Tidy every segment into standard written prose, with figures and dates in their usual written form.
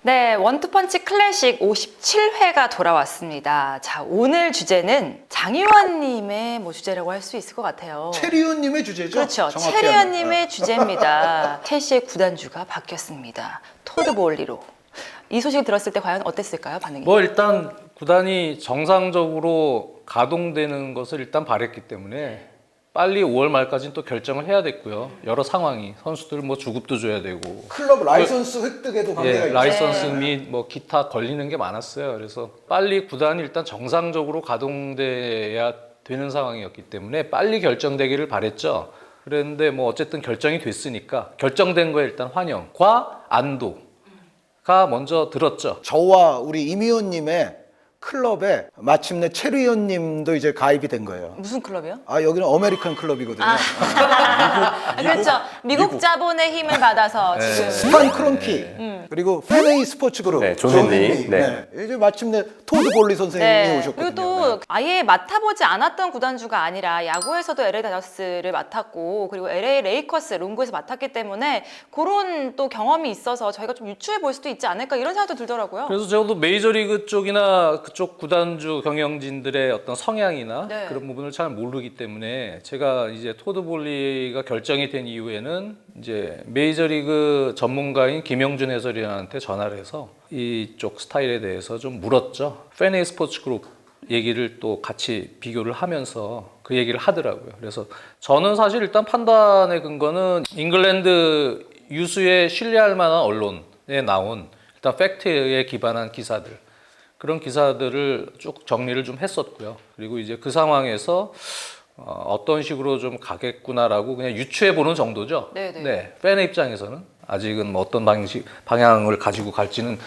네, 원투펀치 클래식 57회가 돌아왔습니다. 자, 오늘 주제는 장희원님의 주제라고 할 수 있을 것 같아요. 체리온님의 주제죠? 그렇죠. 정확히 체리언님의 주제입니다. 첼시의 구단주가 바뀌었습니다. 토드 볼리로. 이 소식을 들었을 때 과연 어땠을까요, 반응이? 일단 구단이 정상적으로 가동되는 것을 일단 바랬기 때문에 빨리 5월 말까지는 또 결정을 해야 됐고요. 여러 상황이 선수들 주급도 줘야 되고 클럽 라이선스 획득에도 관계가 있죠. 라이선스 및 기타 걸리는 게 많았어요. 그래서 빨리 구단이 일단 정상적으로 가동돼야 되는 상황이었기 때문에 빨리 결정되기를 바랬죠. 그런데 어쨌든 결정이 됐으니까 결정된 거에 일단 환영과 안도가 먼저 들었죠. 저와 우리 임의원님의 클럽에 마침내 체리온님도 이제 가입이 된 거예요. 무슨 클럽이요? 여기는 아메리칸 클럽이거든요. 그렇죠. 미국 자본의 힘을 받아서 지금. 스판 크론키 그리고 페네이 스포츠 그룹 네, 존 헨리. 네. 이제 마침내 토드 볼리 선생님이 오셨거든요. 그리고 또 아예 맡아보지 않았던 구단주가 아니라 야구에서도 LA 다저스를 맡았고 그리고 LA 레이커스 롱구에서 맡았기 때문에 그런 또 경험이 있어서 저희가 좀 유추해 볼 수도 있지 않을까 이런 생각도 들더라고요. 그래서 저도 메이저리그 쪽이나 그쪽 구단주 경영진들의 어떤 성향이나 네. 그런 부분을 잘 모르기 때문에 제가 이제 토드 볼리가 결정이 된 이후에는 이제 메이저리그 전문가인 김영준 해설위원한테 전화를 해서 이쪽 스타일에 대해서 좀 물었죠. 페네이 스포츠 그룹 얘기를 또 같이 비교를 하면서 그 얘기를 하더라고요. 그래서 저는 사실 일단 판단의 근거는 잉글랜드 유수의 신뢰할 만한 언론에 나온 일단 팩트에 기반한 기사들 그런 기사들을 쭉 정리를 좀 했었고요. 그리고 이제 그 상황에서 어떤 식으로 좀 가겠구나라고 그냥 유추해 보는 정도죠. 네네. 네, 팬의 입장에서는 아직은 어떤 방향을 가지고 갈지는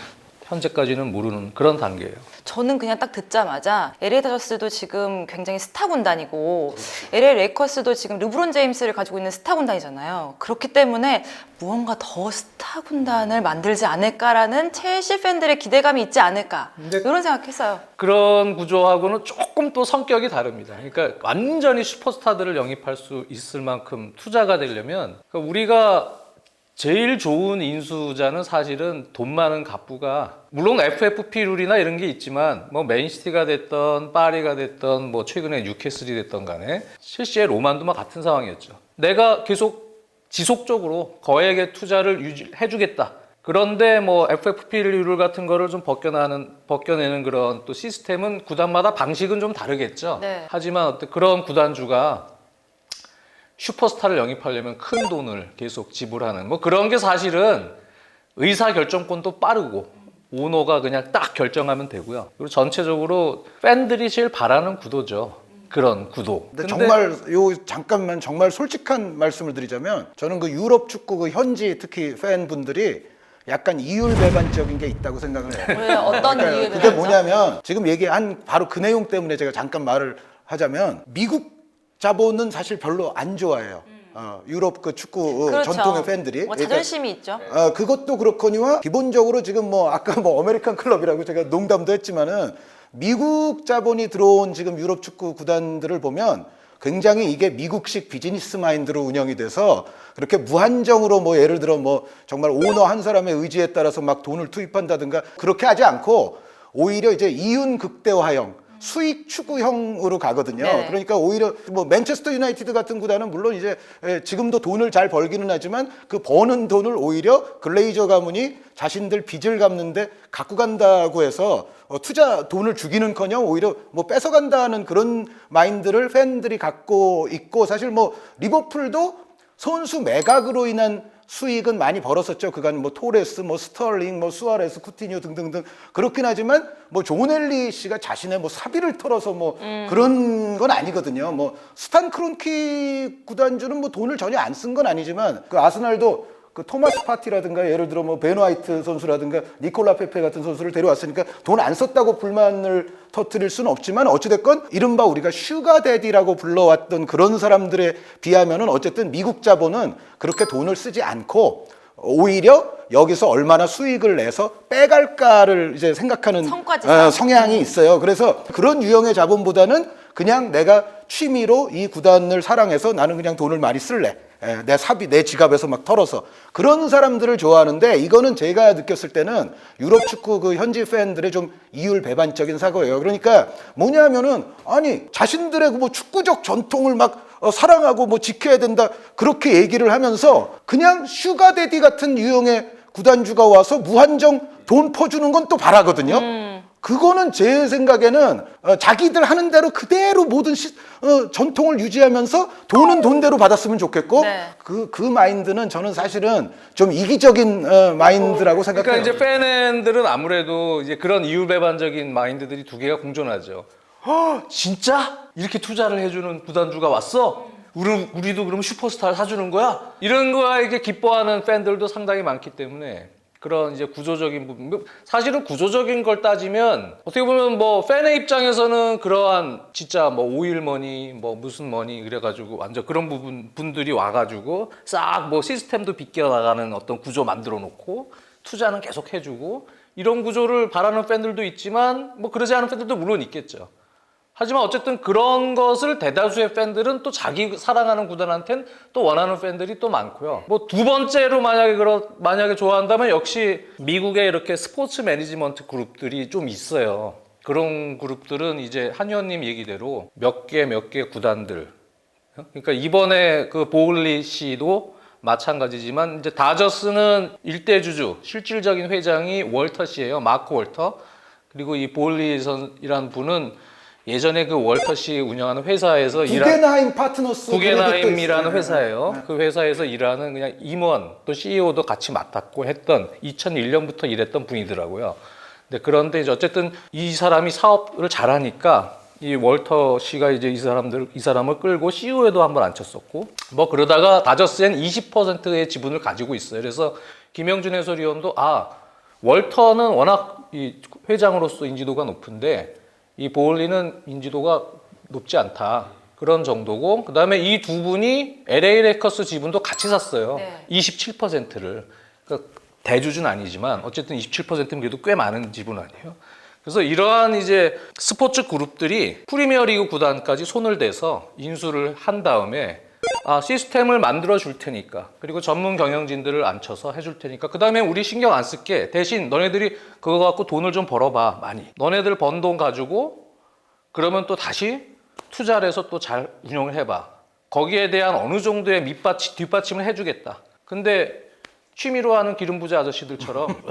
현재까지는 모르는 그런 단계예요. 저는 그냥 딱 듣자마자 LA 다저스도 지금 굉장히 스타 군단이고 LA 레이커스도 지금 르브론 제임스를 가지고 있는 스타 군단이잖아요. 그렇기 때문에 무언가 더 스타 군단을 만들지 않을까라는 첼시 팬들의 기대감이 있지 않을까 이런 생각했어요. 그런 구조하고는 조금 또 성격이 다릅니다. 그러니까 완전히 슈퍼스타들을 영입할 수 있을 만큼 투자가 되려면 그러니까 우리가 제일 좋은 인수자는 사실은 돈 많은 갑부가 물론 FFP 룰이나 이런 게 있지만 맨시티가 됐던 파리가 됐던 최근에 뉴캐슬이 됐던 간에 실시의 로만도마 같은 상황이었죠. 내가 계속 지속적으로 거액의 투자를 해주겠다. 그런데 FFP 룰 같은 거를 좀 벗겨내는 그런 또 시스템은 구단마다 방식은 좀 다르겠죠. 네. 하지만 그런 구단주가 슈퍼스타를 영입하려면 큰 돈을 계속 지불하는 그런 게 사실은 의사결정권도 빠르고 오너가 그냥 딱 결정하면 되고요. 그리고 전체적으로 팬들이 제일 바라는 구도죠. 그런 구도. 근데 정말 잠깐만 정말 솔직한 말씀을 드리자면 저는 그 유럽 축구 그 현지 특히 팬분들이 약간 이율배반적인 게 있다고 생각을 해요. 왜 어떤 이유를 그게 뭐냐면 지금 얘기한 바로 그 내용 때문에 제가 잠깐 말을 하자면 미국 자본은 사실 별로 안 좋아해요. 유럽 그 축구 그렇죠. 전통의 팬들이. 자존심이 있죠. 그것도 그렇거니와 기본적으로 지금 아까 아메리칸 클럽이라고 제가 농담도 했지만은 미국 자본이 들어온 지금 유럽 축구 구단들을 보면 굉장히 이게 미국식 비즈니스 마인드로 운영이 돼서 그렇게 무한정으로 예를 들어 정말 오너 한 사람의 의지에 따라서 막 돈을 투입한다든가 그렇게 하지 않고 오히려 이제 이윤 극대화형 수익 추구형으로 가거든요. 네. 그러니까 오히려 맨체스터 유나이티드 같은 구단은 물론 이제 지금도 돈을 잘 벌기는 하지만 그 버는 돈을 오히려 글레이저 가문이 자신들 빚을 갚는데 갖고 간다고 해서 투자 돈을 주기는커녕 오히려 뺏어간다는 그런 마인드를 팬들이 갖고 있고 사실 리버풀도 선수 매각으로 인한 수익은 많이 벌었었죠. 그간 토레스, 스털링, 수아레스, 쿠티뉴 등등등 그렇긴 하지만 존 헨리 씨가 자신의 사비를 털어서 그런 건 아니거든요. 스탄 크론키 구단주는 돈을 전혀 안 쓴 건 아니지만 그 아스날도 그 토마스 파티라든가 예를 들어 베너 화이트 선수라든가 니콜라 페페 같은 선수를 데려왔으니까 돈 안 썼다고 불만을 터뜨릴 수는 없지만 어찌됐건 이른바 우리가 슈가데디라고 불러왔던 그런 사람들에 비하면은 어쨌든 미국 자본은 그렇게 돈을 쓰지 않고 오히려 여기서 얼마나 수익을 내서 빼갈까를 이제 생각하는 성향이 있어요. 그래서 그런 유형의 자본보다는 그냥 내가 취미로 이 구단을 사랑해서 나는 그냥 돈을 많이 쓸래. 내 사비, 내 지갑에서 막 털어서 그런 사람들을 좋아하는데 이거는 제가 느꼈을 때는 유럽 축구 그 현지 팬들의 좀 이율배반적인 사고예요. 그러니까 뭐냐면은 아니 자신들의 뭐 축구적 전통을 막 사랑하고 뭐 지켜야 된다 그렇게 얘기를 하면서 그냥 슈가데디 같은 유형의 구단주가 와서 무한정 돈 퍼주는 건 또 바라거든요. 그거는 제 생각에는 자기들 하는 대로 그대로 모든 전통을 유지하면서 돈은 돈대로 받았으면 좋겠고 네. 그 마인드는 저는 사실은 좀 이기적인 마인드라고 생각해요. 그러니까 이제 팬들은 아무래도 이제 그런 이율배반적인 마인드들이 두 개가 공존하죠. 진짜 이렇게 투자를 해주는 구단주가 왔어? 우리도 그럼 슈퍼스타를 사주는 거야? 이런 거에 이제 기뻐하는 팬들도 상당히 많기 때문에 그런 이제 구조적인 부분, 사실은 구조적인 걸 따지면 어떻게 보면 뭐 팬의 입장에서는 그러한 진짜 뭐 오일머니 뭐 무슨 머니 그래가지고 완전 그런 분들이 와가지고 싹 뭐 시스템도 비껴 나가는 어떤 구조 만들어 놓고 투자는 계속 해주고 이런 구조를 바라는 팬들도 있지만 뭐 그러지 않은 팬들도 물론 있겠죠. 하지만 어쨌든 그런 것을 대다수의 팬들은 또 자기 사랑하는 구단한테는 또 원하는 팬들이 또 많고요. 뭐 두 번째로 만약에 좋아한다면 역시 미국의 이렇게 스포츠 매니지먼트 그룹들이 좀 있어요. 그런 그룹들은 이제 한 의원님 얘기대로 몇 개 구단들. 그러니까 이번에 그 보글리 씨도 마찬가지지만 이제 다저스는 일대 주주, 실질적인 회장이 월터 씨예요. 마크 월터. 그리고 이 보글리이라는 분은 예전에 그 월터 씨 운영하는 회사에서 구겐하임 파트너스 구겐하임이라는 네. 회사예요. 네. 그 회사에서 일하는 그냥 임원 또 CEO도 같이 맡았고 했던 2001년부터 일했던 분이더라고요. 그런데 이제 어쨌든 이 사람이 사업을 잘하니까 이 월터 씨가 이제 이 사람을 끌고 CEO에도 한번 앉혔었고 뭐 그러다가 다저스엔 20%의 지분을 가지고 있어요. 그래서 김영준 해설위원도 월터는 워낙 이 회장으로서 인지도가 높은데 이 보울리는 인지도가 높지 않다. 그런 정도고 그다음에 이 두 분이 LA 레이커스 지분도 같이 샀어요. 네. 27%를. 그러니까 대주주는 아니지만 어쨌든 27%면 그래도 꽤 많은 지분 아니에요. 그래서 이러한 이제 스포츠 그룹들이 프리미어리그 구단까지 손을 대서 인수를 한 다음에 시스템을 만들어 줄 테니까 그리고 전문 경영진들을 앉혀서 해줄 테니까 그 다음에 우리 신경 안 쓸게 대신 너네들이 그거 갖고 돈을 좀 벌어봐 많이 너네들 번 돈 가지고 그러면 또 다시 투자를 해서 또 잘 운영을 해봐 거기에 대한 어느 정도의 뒷받침을 해주겠다 근데 취미로 하는 기름 부자 아저씨들처럼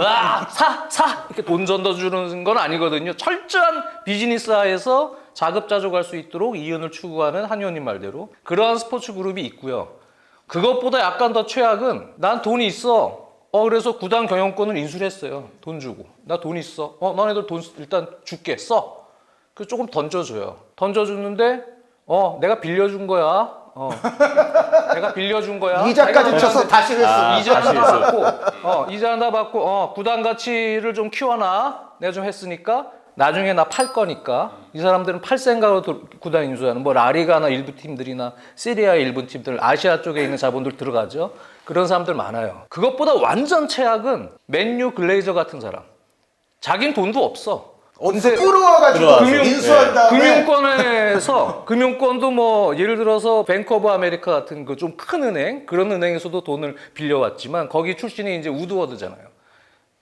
사 이렇게 돈 던져주는 건 아니거든요. 철저한 비즈니스화에서 자급자족할 수 있도록 이윤을 추구하는 한 의원님 말대로 그러한 스포츠 그룹이 있고요. 그것보다 약간 더 최악은 난 돈이 있어. 그래서 구단 경영권을 인수를 했어요. 돈 주고 나 돈 있어. 너네들 돈 일단 줄게 써. 그래서 조금 던져줘요. 던져주는데 내가 빌려준 거야. 내가 빌려준 거야. 이자까지 쳐서 다시 했어. 이자 하나 받고, 이자 하나 받고, 구단 가치를 좀 키워놔. 내가 좀 했으니까. 나중에 나 팔 거니까. 이 사람들은 팔 생각으로 구단 인수하는, 뭐, 라리가나 일부 팀들이나 시리아 일부 팀들, 아시아 쪽에 있는 자본들 들어가죠. 그런 사람들 많아요. 그것보다 완전 최악은 맨유 글레이저 같은 사람. 자긴 돈도 없어. 어디서 끌어와가지고 인수한 다음에 금융권도 뭐 예를 들어서 뱅크 오브 아메리카 같은 그 좀 큰 은행 그런 은행에서도 돈을 빌려왔지만 거기 출신이 이제 우드워드잖아요.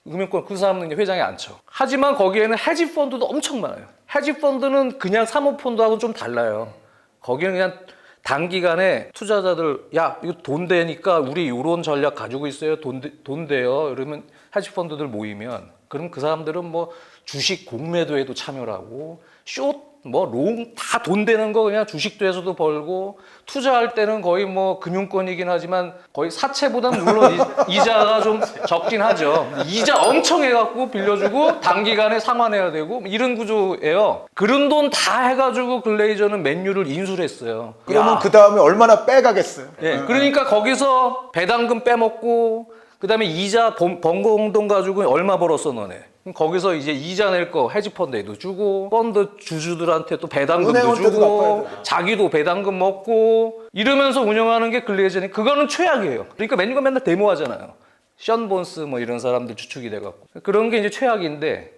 금융권 그 사람은 이제 회장에 앉혀. 하지만 거기에는 헤지 펀드도 엄청 많아요. 헤지 펀드는 그냥 사모펀드하고는 좀 달라요. 거기는 그냥 단기간에 투자자들 야 이거 돈 되니까 우리 이런 전략 가지고 있어요. 돈 돼요. 이러면 헤지 펀드들 모이면 그럼 그 사람들은 뭐 주식 공매도에도 참여를 하고 숏, 뭐 롱 다 돈 되는 거 그냥 주식도에서도 벌고 투자할 때는 거의 뭐 금융권이긴 하지만 거의 사채보다는 물론 이자가 좀 적긴 하죠. 이자 엄청 해갖고 빌려주고 단기간에 상환해야 되고 이런 구조예요. 그런 돈 다 해가지고 글레이저는 맨유를 인수를 했어요. 그러면 그 다음에 얼마나 빼가겠어요. 그러니까 거기서 배당금 빼먹고 그다음에 이자 번 돈 가지고 얼마 벌었어 너네. 거기서 이제 이자 낼 거 헤지펀드에도 주고 펀드 주주들한테 또 배당금도 주고 자기도 배당금 먹고 이러면서 운영하는 게 글레이저니 그거는 최악이에요. 그러니까 맨유가 맨날 데모하잖아요. 션 본스 뭐 이런 사람들 주축이 돼갖고 그런 게 이제 최악인데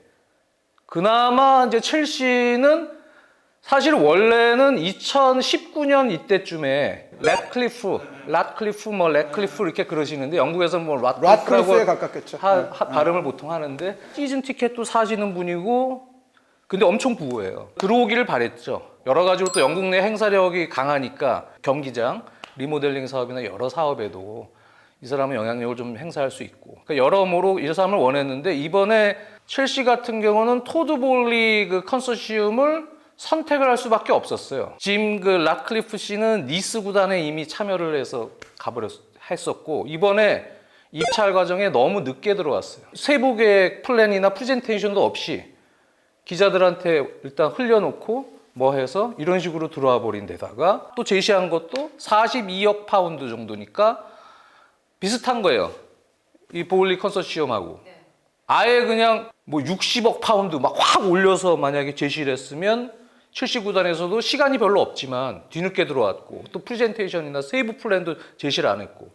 그나마 이제 첼시는 사실 원래는 2019년 이때쯤에 랏클리프 이렇게 그러시는데 영국에서는 뭐 랏클리프에 랏클리프라고 가깝겠죠. 발음을 보통 하는데 시즌 티켓도 사시는 분이고 근데 엄청 부호예요. 들어오기를 바랬죠. 여러 가지로 또 영국 내 행사력이 강하니까 경기장, 리모델링 사업이나 여러 사업에도 이 사람은 영향력을 좀 행사할 수 있고 그러니까 여러모로 이 사람을 원했는데 이번에 첼시 같은 경우는 토드 볼리 그 컨소시엄을 선택을 할 수밖에 없었어요. 지금 그 랏클리프 씨는 니스 구단에 이미 참여를 해서 했었고 이번에 입찰 과정에 너무 늦게 들어왔어요. 세부 계획 플랜이나 프레젠테이션도 없이 기자들한테 일단 흘려놓고 뭐 해서 이런 식으로 들어와 버린 데다가 또 제시한 것도 42억 파운드 정도니까 비슷한 거예요. 이 보울리 컨소시엄하고. 아예 그냥 뭐 60억 파운드 막 확 올려서 만약에 제시를 했으면 첼시 구단에서도 시간이 별로 없지만 뒤늦게 들어왔고 또 프레젠테이션이나 세이브 플랜도 제시를 안 했고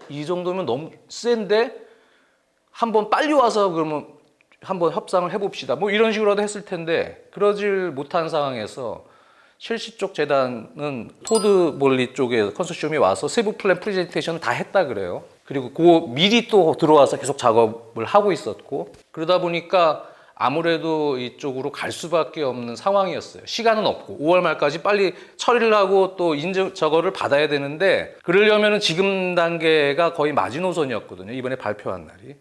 이 정도면 너무 센데 한번 빨리 와서 그러면 한번 협상을 해봅시다 뭐 이런 식으로도 했을 텐데 그러질 못한 상황에서 첼시 쪽 재단은 토드 볼리 쪽에 컨소시엄이 와서 세부 플랜 프레젠테이션을 다 했다 그래요. 그리고 미리 또 들어와서 계속 작업을 하고 있었고 그러다 보니까 아무래도 이쪽으로 갈 수밖에 없는 상황이었어요. 시간은 없고 5월 말까지 빨리 처리를 하고 또 인증 저거를 받아야 되는데 그러려면 지금 단계가 거의 마지노선이었거든요. 이번에 발표한 날이.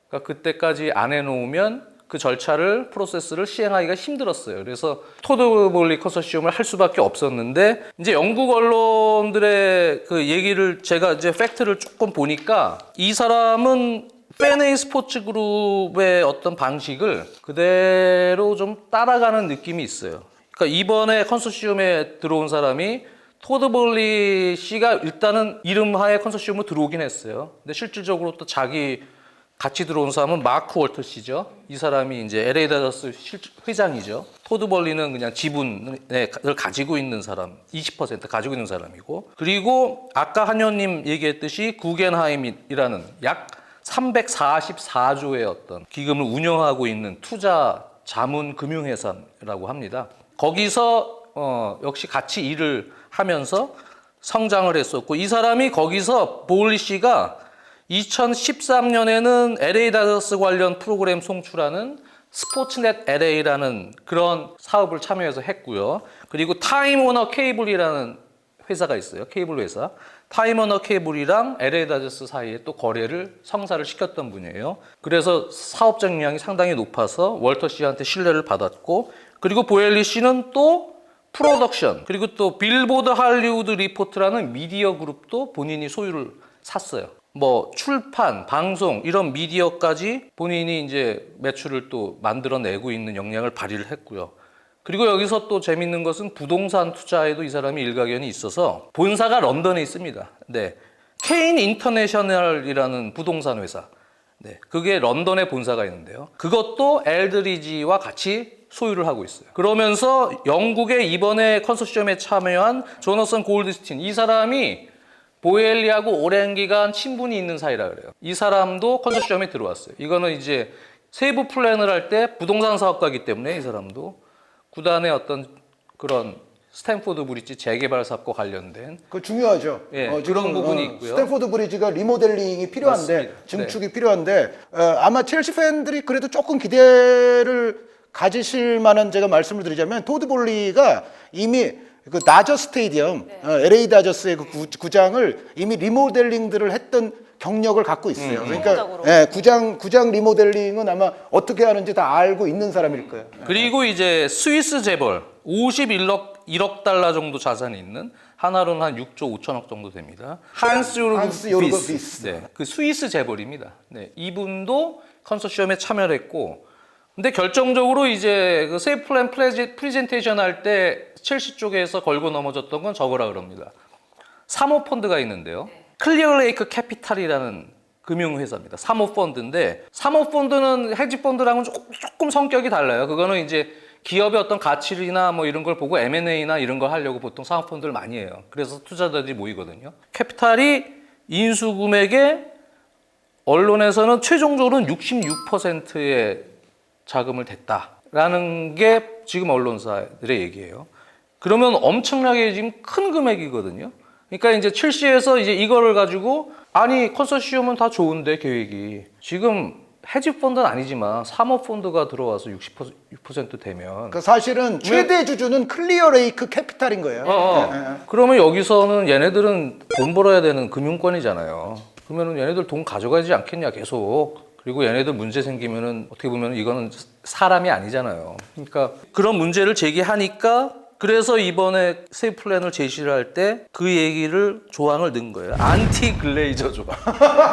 그러니까 그때까지 안 해놓으면 그 절차를 프로세스를 시행하기가 힘들었어요. 그래서 토드 볼리 컨소시엄을 할 수밖에 없었는데 이제 영국 언론들의 그 얘기를 제가 이제 팩트를 조금 보니까 이 사람은 페네이 스포츠 그룹의 어떤 방식을 그대로 좀 따라가는 느낌이 있어요. 그러니까 이번에 컨소시엄에 들어온 사람이 토드 볼리 씨가 일단은 이름하에 컨소시엄으로 들어오긴 했어요. 근데 실질적으로 또 자기 같이 들어온 사람은 마크 월터 씨죠. 이 사람이 이제 LA 다저스 회장이죠. 토드 볼리는 그냥 지분을 가지고 있는 사람, 20% 가지고 있는 사람이고. 그리고 아까 한효님 얘기했듯이 구겐하임이라는 약 344조의 어떤 기금을 운영하고 있는 투자 자문 금융회사라고 합니다. 거기서 역시 같이 일을 하면서 성장을 했었고 이 사람이 거기서 볼리 씨가 2013년에는 LA 다저스 관련 프로그램 송출하는 스포츠넷 LA라는 그런 사업을 참여해서 했고요. 그리고 타임 워너 케이블이라는 회사가 있어요. 케이블 회사. 타임 워너 케이블이랑 LA 다저스 사이에 또 거래를 성사를 시켰던 분이에요. 그래서 사업적 역량이 상당히 높아서 월터 씨한테 신뢰를 받았고 그리고 보엘리 씨는 또 프로덕션 그리고 또 빌보드 할리우드 리포트라는 미디어 그룹도 본인이 소유를 샀어요. 뭐 출판, 방송 이런 미디어까지 본인이 이제 매출을 또 만들어내고 있는 역량을 발휘를 했고요. 그리고 여기서 또 재밌는 것은 부동산 투자에도 이 사람이 일가견이 있어서 본사가 런던에 있습니다. 네, 케인 인터내셔널이라는 부동산 회사. 네, 그게 런던에 본사가 있는데요. 그것도 엘드리지와 같이 소유를 하고 있어요. 그러면서 영국의 이번에 컨소시엄에 참여한 조너선 골드스틴 이 사람이 보엘리하고 오랜 기간 친분이 있는 사이라 그래요. 이 사람도 컨소시엄에 들어왔어요. 이거는 이제 세부 플랜을 할 때 부동산 사업가이기 때문에 이 사람도 구단의 어떤 그런 스탠포드 브리지 재개발 사업과 관련된 그 중요하죠. 예, 지금, 그런 부분이 있고요. 스탠포드 브리지가 리모델링이 필요한데 맞습니다. 증축이 필요한데 아마 첼시 팬들이 그래도 조금 기대를 가지실 만한 제가 말씀을 드리자면 토드 볼리가 이미 그 다저 스테디엄, LA 다저스의 그 구장을 이미 리모델링들을 했던 경력을 갖고 있어요. 그러니까 구장 리모델링은 아마 어떻게 하는지 다 알고 있는 사람일 거예요. 그리고 이제 스위스 재벌 51억 달러 정도 자산이 있는 하나로는 한 6조 5천억 정도 됩니다. 한스 요르그 비스. 네, 그 스위스 재벌입니다. 네, 이분도 컨소시엄에 참여를 했고 근데 결정적으로 이제 그 세이프 플랜 프레젠테이션 할 때 첼시 쪽에서 걸고 넘어졌던 건 저거라 그럽니다. 사모펀드가 있는데요. 클리어레이크 캐피탈이라는 금융회사입니다. 사모펀드인데 사모펀드는 헤지펀드랑은 조금 성격이 달라요. 그거는 이제 기업의 어떤 가치나 뭐 이런 걸 보고 M&A나 이런 걸 하려고 보통 사모펀드를 많이 해요. 그래서 투자자들이 모이거든요. 캐피탈이 인수 금액의 언론에서는 최종적으로는 66%의 자금을 댔다라는 게 지금 언론사들의 얘기예요. 그러면 엄청나게 지금 큰 금액이거든요. 그러니까 이제 첼시에서 이제 이거를 가지고 아니 컨소시엄은 다 좋은데 계획이 지금 헤지펀드는 아니지만 사모펀드가 들어와서 60% 되면 그 사실은 최대 주주는 클리어 레이크 캐피탈인 거예요. 그러면 여기서는 얘네들은 돈 벌어야 되는 금융권이잖아요. 그러면은 얘네들 돈 가져가지 않겠냐 계속. 그리고 얘네들 문제 생기면은 어떻게 보면 이거는 사람이 아니잖아요. 그러니까 그런 문제를 제기하니까 그래서 이번에 새 플랜을 제시를 할 때 그 얘기를 조항을 넣은 거예요. 안티 글레이저 조항.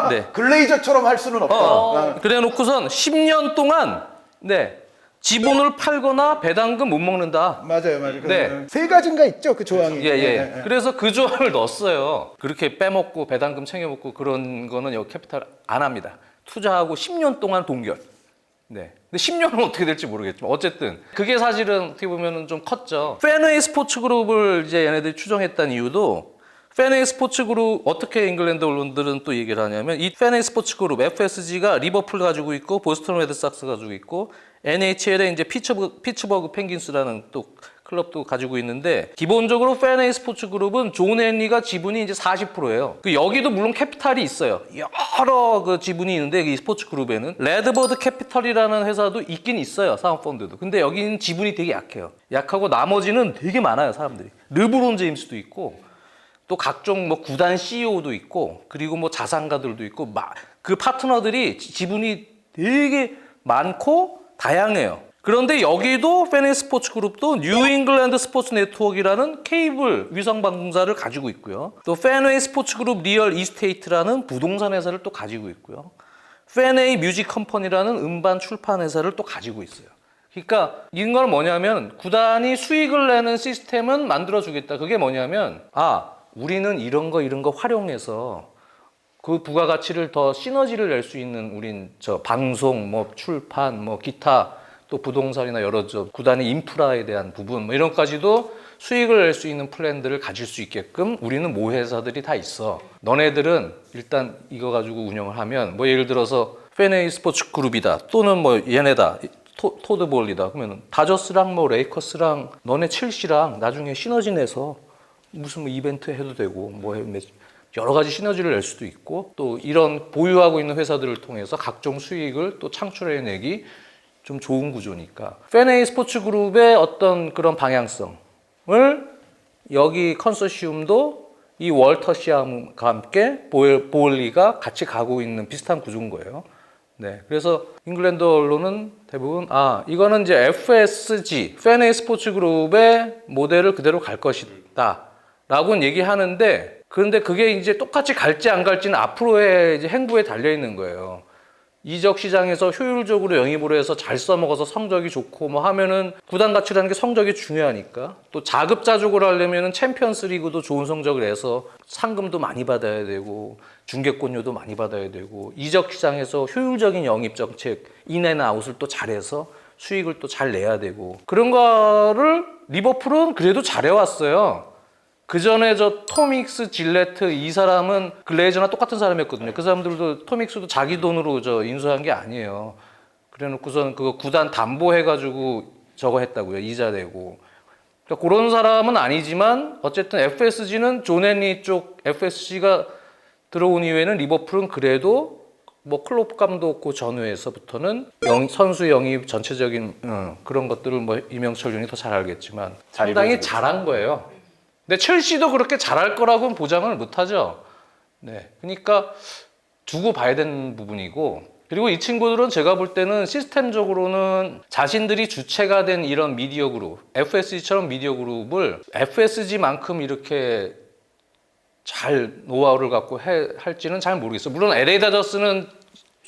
네. 글레이저처럼 할 수는 없다. 그래 놓고선 10년 동안 네. 지분을 팔거나 배당금 못 먹는다. 맞아요. 네. 세 가지인가 있죠, 그 조항이. 예. 그래서 그 조항을 넣었어요. 그렇게 빼먹고 배당금 챙겨먹고 그런 거는 여기 캐피탈 안 합니다. 투자하고 10년 동안 동결. 네. 근데 10년은 어떻게 될지 모르겠지만 어쨌든 그게 사실은 어떻게 보면은 좀 컸죠. 팬웨이 스포츠 그룹을 이제 얘네들이 추정했다는 이유도 팬웨이 스포츠 그룹 어떻게 잉글랜드 언론들은 또 얘기를 하냐면 이 팬웨이 스포츠 그룹 FSG가 리버풀 가지고 있고 보스턴 레드삭스 가지고 있고 NHL에 이제 피츠버그 펭귄스라는 또 클럽도 가지고 있는데 기본적으로 팬웨이 스포츠 그룹은 존 헨리가 지분이 이제 40%예요. 그 여기도 물론 캐피탈이 있어요. 여러 그 지분이 있는데 이 스포츠 그룹에는 레드버드 캐피털이라는 회사도 있긴 있어요. 사모펀드도. 근데 여기는 지분이 되게 약해요. 약하고 나머지는 되게 많아요, 사람들이. 르브론 제임스도 있고 또 각종 뭐 구단 CEO도 있고 그리고 뭐 자산가들도 있고 그 파트너들이 지분이 되게 많고 다양해요. 그런데 여기도 팬웨이 스포츠 그룹도 뉴 잉글랜드 스포츠 네트워크라는 케이블 위성 방송사를 가지고 있고요. 또 팬웨이 스포츠 그룹 리얼 이스테이트라는 부동산 회사를 또 가지고 있고요. 팬웨이 뮤직 컴퍼니라는 음반 출판 회사를 또 가지고 있어요. 그러니까 이건 뭐냐면 구단이 수익을 내는 시스템은 만들어 주겠다. 그게 뭐냐면 우리는 이런 거 활용해서 그 부가가치를 더 시너지를 낼 수 있는 우린 저 방송, 뭐 출판, 뭐 기타 또 부동산이나 여러 구단의 인프라에 대한 부분 뭐 이런 것까지도 수익을 낼 수 있는 플랜들을 가질 수 있게끔 우리는 모회사들이 다 있어. 너네들은 일단 이거 가지고 운영을 하면 뭐 예를 들어서 팬웨이 스포츠 그룹이다 또는 뭐 얘네다 토드 볼리다 그러면 다저스랑 뭐 레이커스랑 너네 첼시랑 나중에 시너지 내서 무슨 뭐 이벤트 해도 되고 뭐 여러 가지 시너지를 낼 수도 있고 또 이런 보유하고 있는 회사들을 통해서 각종 수익을 또 창출해내기 좀 좋은 구조니까 팬웨이 스포츠 그룹의 어떤 그런 방향성을 여기 컨소시엄도 이 월터 시암과 함께 보울리가 같이 가고 있는 비슷한 구조인 거예요. 네, 그래서 잉글랜드 언론은 대부분 이거는 이제 FSG 팬웨이 스포츠 그룹의 모델을 그대로 갈 것이다라고는 얘기하는데 그런데 그게 이제 똑같이 갈지 안 갈지는 앞으로의 이제 행보에 달려 있는 거예요. 이적 시장에서 효율적으로 영입으로 해서 잘 써먹어서 성적이 좋고 뭐 하면은 구단 가치라는 게 성적이 중요하니까 또 자급자족을 하려면은 챔피언스 리그도 좋은 성적을 내서 상금도 많이 받아야 되고 중계권료도 많이 받아야 되고 이적 시장에서 효율적인 영입 정책 인앤 아웃을 또 잘해서 수익을 또 잘 내야 되고 그런 거를 리버풀은 그래도 잘해왔어요. 그 전에 저 토믹스, 질레트 이 사람은 글레이저나 똑같은 사람이었거든요. 그 사람들도 토믹스도 자기 돈으로 저 인수한 게 아니에요. 그래놓고선 그거 구단 담보해가지고 저거 했다고요. 이자 내고. 그러니까 그런 사람은 아니지만 어쨌든 FSG는 존 헨리 쪽 FSG가 들어온 이후에는 리버풀은 그래도 뭐 클롭 감독 그 전후에서부터는 선수 영입 전체적인 그런 것들을 뭐 이명철 군이 더 잘 알겠지만 상당히 잘한 거예요. 근데 첼시도 그렇게 잘할 거라고는 보장을 못하죠. 네, 그러니까 두고 봐야 되는 부분이고 그리고 이 친구들은 제가 볼 때는 시스템적으로는 자신들이 주체가 된 이런 미디어 그룹 FSG처럼 미디어 그룹을 FSG만큼 이렇게 잘 노하우를 갖고 할지는 잘 모르겠어요. 물론 LA 다저스는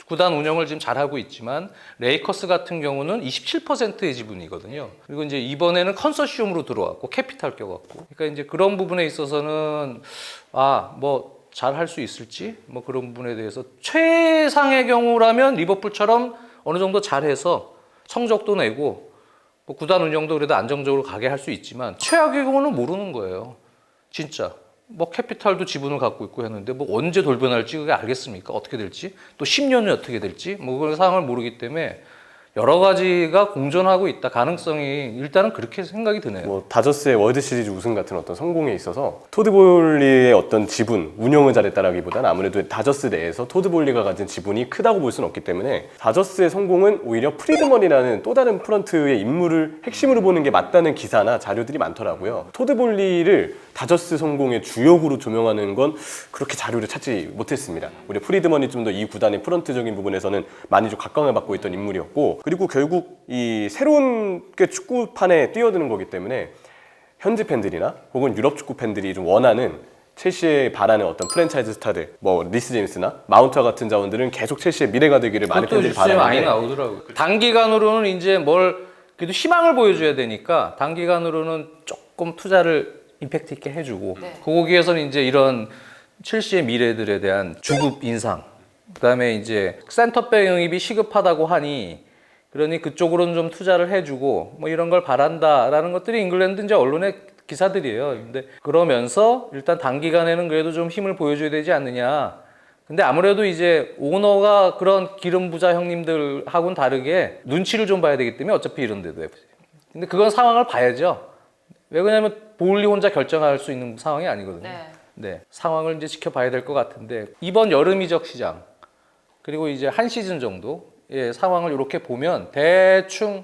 구단 운영을 지금 잘하고 있지만 레이커스 같은 경우는 27%의 지분이거든요. 그리고 이제 이번에는 컨소시엄으로 들어왔고 캐피탈 껴갖고 그러니까 이제 그런 부분에 있어서는 뭐 잘할 수 있을지 뭐 그런 부분에 대해서 최상의 경우라면 리버풀처럼 어느 정도 잘해서 성적도 내고 뭐 구단 운영도 그래도 안정적으로 가게 할 수 있지만 최악의 경우는 모르는 거예요. 진짜. 뭐 캐피탈도 지분을 갖고 있고 했는데 뭐 언제 돌변할지 그게 알겠습니까? 어떻게 될지 또 10년이 어떻게 될지 뭐 그런 상황을 모르기 때문에 여러 가지가 공존하고 있다. 가능성이 일단은 그렇게 생각이 드네요. 뭐 다저스의 월드 시리즈 우승 같은 어떤 성공에 있어서 토드 볼리의 어떤 지분, 운영을 잘했다라기보다는 아무래도 다저스 내에서 토드 볼리가 가진 지분이 크다고 볼 수는 없기 때문에 다저스의 성공은 오히려 프리드먼이라는 또 다른 프런트의 인물을 핵심으로 보는 게 맞다는 기사나 자료들이 많더라고요. 토드 볼리를 다저스 성공의 주역으로 조명하는 건 그렇게 자료를 찾지 못했습니다. 오히려 프리드먼이 좀 더 이 구단의 프런트적인 부분에서는 많이 좀 각광을 받고 있던 인물이었고, 그리고 결국 이 새로운 축구판에 뛰어드는 거기 때문에 현지 팬들이나 혹은 유럽 축구 팬들이 좀 원하는 첼시에 바라는 어떤 프랜차이즈 스타들, 뭐 리스 제임스나 마운트와 같은 자원들은 계속 첼시의 미래가 되기를 많은 팬들이 많이 바라는데, 나오더라고요. 단기간으로는 이제 뭘 그래도 희망을 보여줘야 되니까 단기간으로는 조금 투자를 임팩트 있게 해주고, 네. 거기에서는 이제 이런 첼시의 미래들에 대한 주급 인상, 그다음에 이제 센터백 영입이 시급하다고 하니 그러니 그쪽으로는 좀 투자를 해주고 뭐 이런 걸 바란다라는 것들이 잉글랜드 이제 언론의 기사들이에요. 근데 그러면서 일단 단기간에는 그래도 좀 힘을 보여줘야 되지 않느냐. 근데 아무래도 이제 오너가 그런 기름 부자 형님들하고는 다르게 눈치를 좀 봐야 되기 때문에 어차피 이런 데도 해보지. 근데 그건 상황을 봐야죠. 왜 그러냐면 볼리 혼자 결정할 수 있는 상황이 아니거든요. 네. 네, 상황을 이제 지켜봐야 될 것 같은데 이번 여름 이적 시장 그리고 이제 한 시즌 정도 의 상황을 이렇게 보면 대충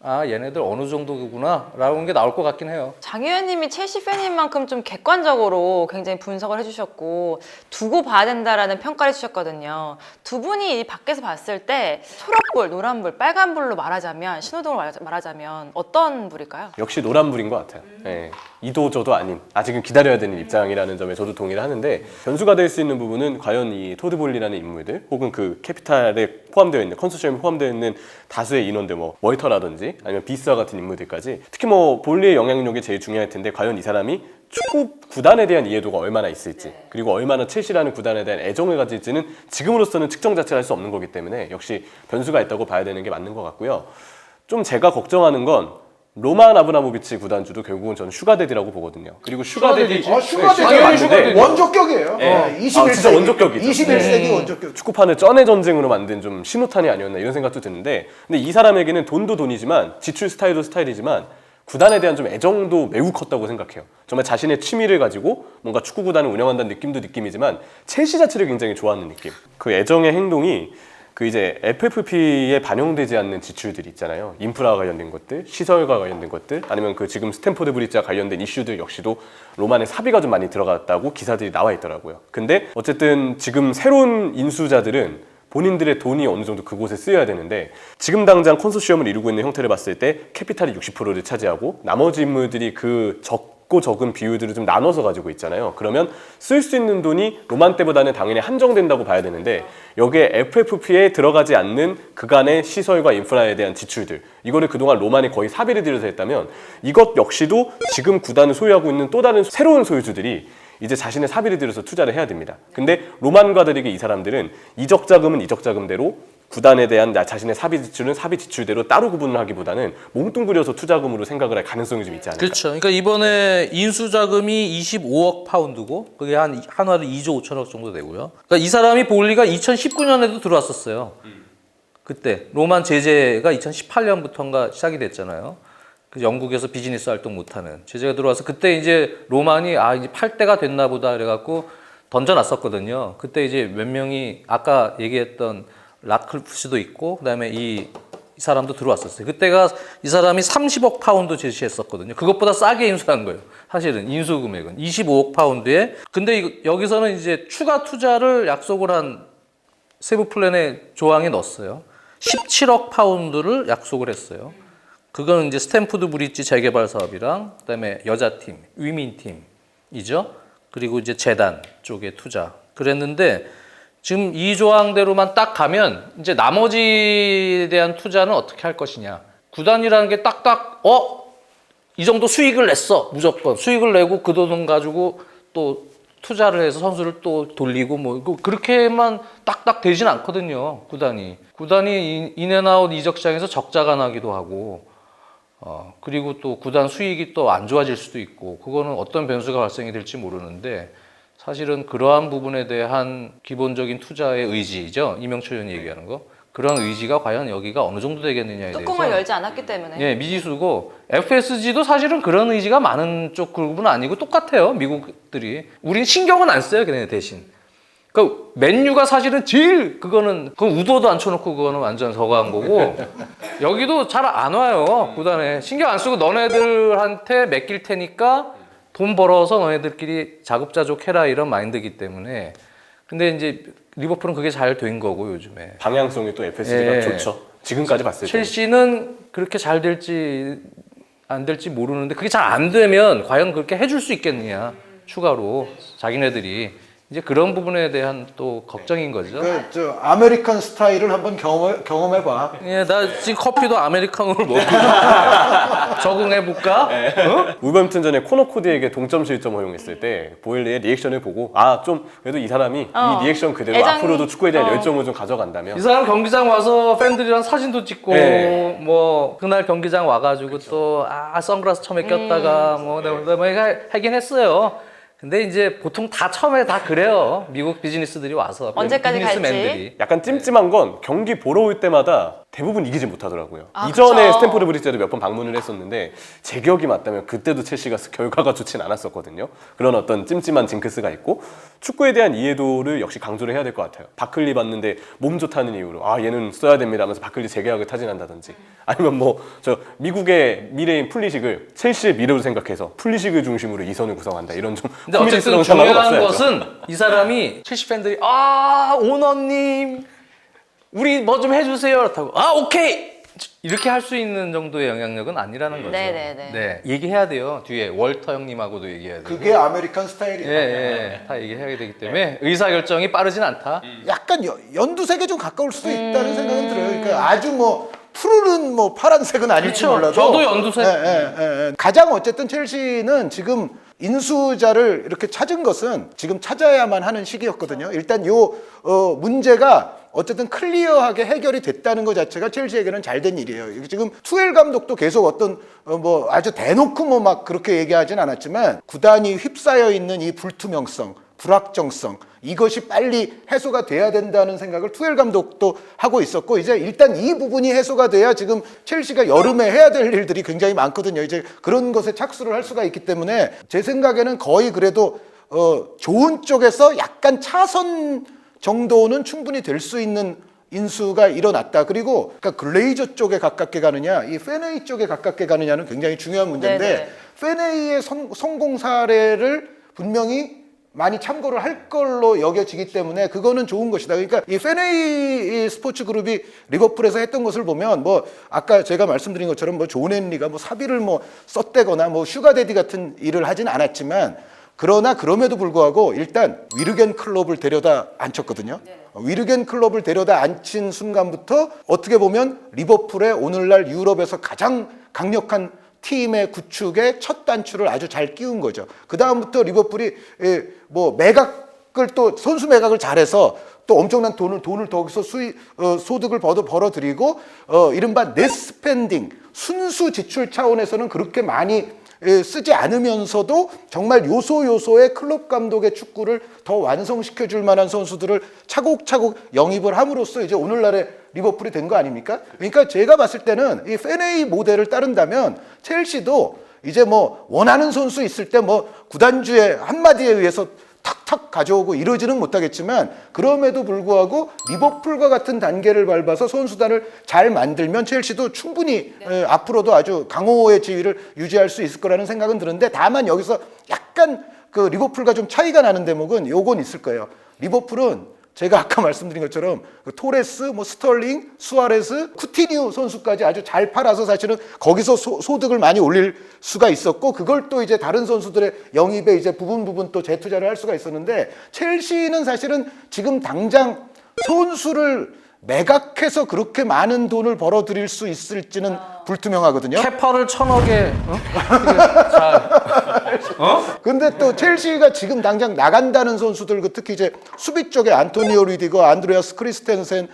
아 얘네들 어느 정도구나 라는 게 나올 것 같긴 해요. 장 의원님이 첼시 팬인 만큼 좀 객관적으로 굉장히 분석을 해주셨고 두고 봐야 된다라는 평가를 해주셨거든요. 두 분이 이 밖에서 봤을 때 초록불, 노란불, 빨간불로 말하자면 신호등으로 말하자면 어떤 불일까요? 역시 노란불인 것 같아요. 예. 이도저도 아닌, 아직은 기다려야 되는 입장이라는 점에 저도 동의를 하는데, 변수가 될 수 있는 부분은 과연 이 토드 볼리라는 인물들 혹은 그 캐피탈에 포함되어 있는, 컨소시엄에 포함되어 있는 다수의 인원들, 뭐 월터라든지 아니면 비스와 같은 인물들까지, 특히 뭐 볼리의 영향력이 제일 중요할 텐데 과연 이 사람이 축구 구단에 대한 이해도가 얼마나 있을지, 그리고 얼마나 첼시라는 구단에 대한 애정을 가질지는 지금으로서는 측정 자체를 할 수 없는 거기 때문에 역시 변수가 있다고 봐야 되는 게 맞는 것 같고요. 좀 제가 걱정하는 건 로만 아브라모비치 구단주도 결국은 저는 슈가데디라고 보거든요. 그리고 슈가데디 슈가데디 원조격이에요. 네. 21세기, 진짜 원조격이죠. 21세기 원조격. 축구판을 쩐의 전쟁으로 만든 좀 신호탄이 아니었나 이런 생각도 드는데, 근데 이 사람에게는 돈도 돈이지만 지출 스타일도 스타일이지만 구단에 대한 좀 애정도 매우 컸다고 생각해요. 정말 자신의 취미를 가지고 뭔가 축구 구단을 운영한다는 느낌도 느낌이지만 첼시 자체를 굉장히 좋아하는 느낌. 그 애정의 행동이 그 이제 FFP에 반영되지 않는 지출들이 있잖아요. 인프라와 관련된 것들, 시설과 관련된 것들, 아니면 그 지금 스탠포드 브리지와 관련된 이슈들 역시도 로만의 사비가 좀 많이 들어갔다고 기사들이 나와 있더라고요. 근데 어쨌든 지금 새로운 인수자들은 본인들의 돈이 어느 정도 그곳에 쓰여야 되는데, 지금 당장 컨소시엄을 이루고 있는 형태를 봤을 때 캐피탈이 60%를 차지하고 나머지 인물들이 그 적고 적은 비율들을 좀 나눠서 가지고 있잖아요. 그러면 쓸 수 있는 돈이 로만 때보다는 당연히 한정된다고 봐야 되는데, 여기에 FFP에 들어가지 않는 그간의 시설과 인프라에 대한 지출들, 이거를 그동안 로만이 거의 사비를 들여서 했다면 이것 역시도 지금 구단을 소유하고 있는 또 다른 새로운 소유주들이 이제 자신의 사비를 들여서 투자를 해야 됩니다. 근데 로만과들에게 이 사람들은 이적 자금은 이적 자금대로, 구단에 대한 자신의 사비 지출은 사비 지출대로 따로 구분을 하기보다는 몽뚱그려서 투자금으로 생각을 할 가능성이 좀 있지 않을까. 그렇죠. 그러니까 이번에 인수 자금이 25억 파운드고 그게 한 한화로 2조 5천억 정도 되고요. 그러니까 이 사람이 볼리가 2019년에도 들어왔었어요. 그때 로만 제재가 2018년부터인가 시작이 됐잖아요. 그 영국에서 비즈니스 활동 못하는 제재가 들어와서 그때 이제 로만이 아 이제 팔 때가 됐나 보다 그래갖고 던져놨었거든요. 그때 이제 몇 명이 아까 얘기했던 라클프스도 있고 그다음에 이 사람도 들어왔었어요. 그때가 이 사람이 30억 파운드 제시했었거든요. 그것보다 싸게 인수한 거예요. 사실은 인수 금액은 25억 파운드에. 근데 여기서는 이제 추가 투자를 약속을 한 세부 플랜에 조항에 넣었어요. 17억 파운드를 약속을 했어요. 그거는 이제 스탠포드 브릿지 재개발 사업이랑 그다음에 여자팀, 위민팀이죠. 그리고 이제 재단 쪽에 투자. 그랬는데 지금 이 조항대로만 딱 가면 이제 나머지에 대한 투자는 어떻게 할 것이냐. 구단이라는 게 딱딱 이 정도 수익을 냈어. 무조건 수익을 내고 그 돈 가지고 또 투자를 해서 선수를 또 돌리고 뭐 그렇게만 딱딱 되진 않거든요. 구단이 인앤아웃 이적 시장에서 적자가 나기도 하고 그리고 또 구단 수익이 또 안 좋아질 수도 있고 그거는 어떤 변수가 발생이 될지 모르는데 사실은 그러한 부분에 대한 기본적인 투자의 의지죠. 이명철 의원이 얘기하는 거. 그런 의지가 과연 여기가 어느 정도 되겠느냐에 대해서 뚜껑을 열지 않았기 때문에. 예, 미지수고 FSG도 사실은 그런 의지가 많은 쪽 그룹은 아니고 똑같아요. 미국들이. 우린 신경은 안 써요. 걔네 대신. 그 맨유가 사실은 제일 그거는 그 우도도 안 쳐놓고 그거는 완전 서거한 거고 여기도 잘 안 와요. 구단에 신경 안 쓰고 너네들한테 맡길 테니까 돈 벌어서 너네들끼리 자급자족 해라 이런 마인드이기 때문에. 근데 이제 리버풀은 그게 잘 된 거고 요즘에. 방향성이 또 FSG가 예. 좋죠. 지금까지 봤을 때. 첼시는 그렇게 잘 될지 안 될지 모르는데 그게 잘 안 되면 과연 그렇게 해줄 수 있겠느냐 추가로 자기네들이 이제 그런 부분에 대한 또 걱정인 거죠. 저 아메리칸 스타일을 한번 경험해봐. 예, 나 지금 커피도 아메리카노를 먹고 적응해 볼까? 울버햄튼전에 코너 코디에게 동점 실점 허용했을 때 보일리의 리액션을 보고 아 좀 그래도 이 사람이 이 리액션 그대로 애정- 앞으로도 축구에 대한 열정을 좀 가져간다면 이 사람 경기장 와서 팬들이랑 사진도 찍고 네. 뭐 그날 경기장 와가지고 또 선글라스 처음에 꼈다가 뭐 하긴 했어요. 근데 이제 보통 다 처음에 다 그래요. 미국 비즈니스들이 와서 언제까지 비즈니스맨들이. 약간 찜찜한 건 경기 보러 올 때마다 대부분 이기지 못하더라고요. 아, 이전에 그쵸. 스탠포드 브리지 때도 몇 번 방문을 했었는데 제 기억이 맞다면 그때도 첼시가 결과가 좋진 않았었거든요. 그런 어떤 찜찜한 징크스가 있고 축구에 대한 이해도를 역시 강조를 해야 될 것 같아요. 바클리 봤는데 몸 좋다는 이유로 아 얘는 써야 됩니다 하면서 바클리 재계약을 타진한다든지 아니면 뭐 저 미국의 미래인 풀리식을 첼시의 미래로 생각해서 풀리식을 중심으로 이선을 구성한다 이런 좀 근데 어쨌든 코미디스러운 상황은 중요한 없어야죠. 것은 이 사람이 첼시 팬들이 오너님 우리 뭐 좀 해주세요 그렇다고 오케이 이렇게 할 수 있는 정도의 영향력은 아니라는 거죠. 네네네. 네, 얘기해야 돼요. 뒤에 월터 형님하고도 얘기해야 돼요. 그게 아메리칸 스타일이에요. 다 얘기해야 되기 때문에 의사결정이 빠르진 않다. 약간 연두색에 좀 가까울 수도 있다는 생각은 들어요. 그러니까 아주 뭐 푸르른 뭐 파란색은 아닐지 그렇죠. 몰라도 저도 연두색. 가장 어쨌든 첼시는 지금 인수자를 이렇게 찾은 것은 지금 찾아야만 하는 시기였거든요. 일단 요 문제가 어쨌든 클리어하게 해결이 됐다는 것 자체가 첼시에게는 잘 된 일이에요. 지금 투엘 감독도 계속 어떤 뭐 아주 대놓고 뭐 막 그렇게 얘기하진 않았지만 구단이 휩싸여 있는 이 불투명성, 불확정성 이것이 빨리 해소가 돼야 된다는 생각을 투엘 감독도 하고 있었고 이제 일단 이 부분이 해소가 돼야 지금 첼시가 여름에 해야 될 일들이 굉장히 많거든요. 이제 그런 것에 착수를 할 수가 있기 때문에 제 생각에는 거의 그래도 좋은 쪽에서 약간 차선 정도는 충분히 될 수 있는 인수가 일어났다. 그리고 그러니까 글레이저 쪽에 가깝게 가느냐, 이 페네이 쪽에 가깝게 가느냐는 굉장히 중요한 문제인데 네네. 페네이의 성공 사례를 분명히 많이 참고를 할 걸로 여겨지기 때문에 그거는 좋은 것이다. 그러니까 이 페네이 스포츠 그룹이 리버풀에서 했던 것을 보면 뭐 아까 제가 말씀드린 것처럼 뭐 존 헨리가 뭐 사비를 뭐 썼대거나 뭐 슈가데디 같은 일을 하진 않았지만 그러나 그럼에도 불구하고 일단 위르겐 클롭을 데려다 앉혔거든요. 위르겐 클롭을 데려다 앉힌 순간부터 어떻게 보면 리버풀의 오늘날 유럽에서 가장 강력한 팀의 구축의 첫 단추를 아주 잘 끼운 거죠. 그 다음부터 리버풀이 뭐 매각을 또 선수 매각을 잘해서 또 엄청난 돈을 거기서 소득을 벌어들이고 이른바 넷 스펜딩 순수 지출 차원에서는 그렇게 많이 쓰지 않으면서도 정말 요소요소의 클럽 감독의 축구를 더 완성시켜 줄 만한 선수들을 차곡차곡 영입을 함으로써 이제 오늘날의 리버풀이 된 거 아닙니까? 그러니까 제가 봤을 때는 이 페네이 모델을 따른다면 첼시도 이제 뭐 원하는 선수 있을 때 뭐 구단주의 한마디에 의해서 탁탁 가져오고 이러지는 못하겠지만 그럼에도 불구하고 리버풀과 같은 단계를 밟아서 선수단을 잘 만들면 첼시도 충분히 앞으로도 아주 강호의 지위를 유지할 수 있을 거라는 생각은 드는데 다만 여기서 약간 그 리버풀과 좀 차이가 나는 대목은 요건 있을 거예요. 리버풀은 제가 아까 말씀드린 것처럼 토레스, 뭐 스털링, 수아레스, 쿠티뉴 선수까지 아주 잘 팔아서 사실은 거기서 소득을 많이 올릴 수가 있었고 그걸 또 이제 다른 선수들의 영입에 이제 부분 또 재투자를 할 수가 있었는데 첼시는 사실은 지금 당장 선수를 매각해서 그렇게 많은 돈을 벌어들일 수 있을지는 불투명하거든요. 캐파를 1,000억에 잘 근데 또 첼시가 지금 당장 나간다는 선수들, 그 특히 이제 수비 쪽에 안토니오 리디거, 안드레아스 크리스텐센,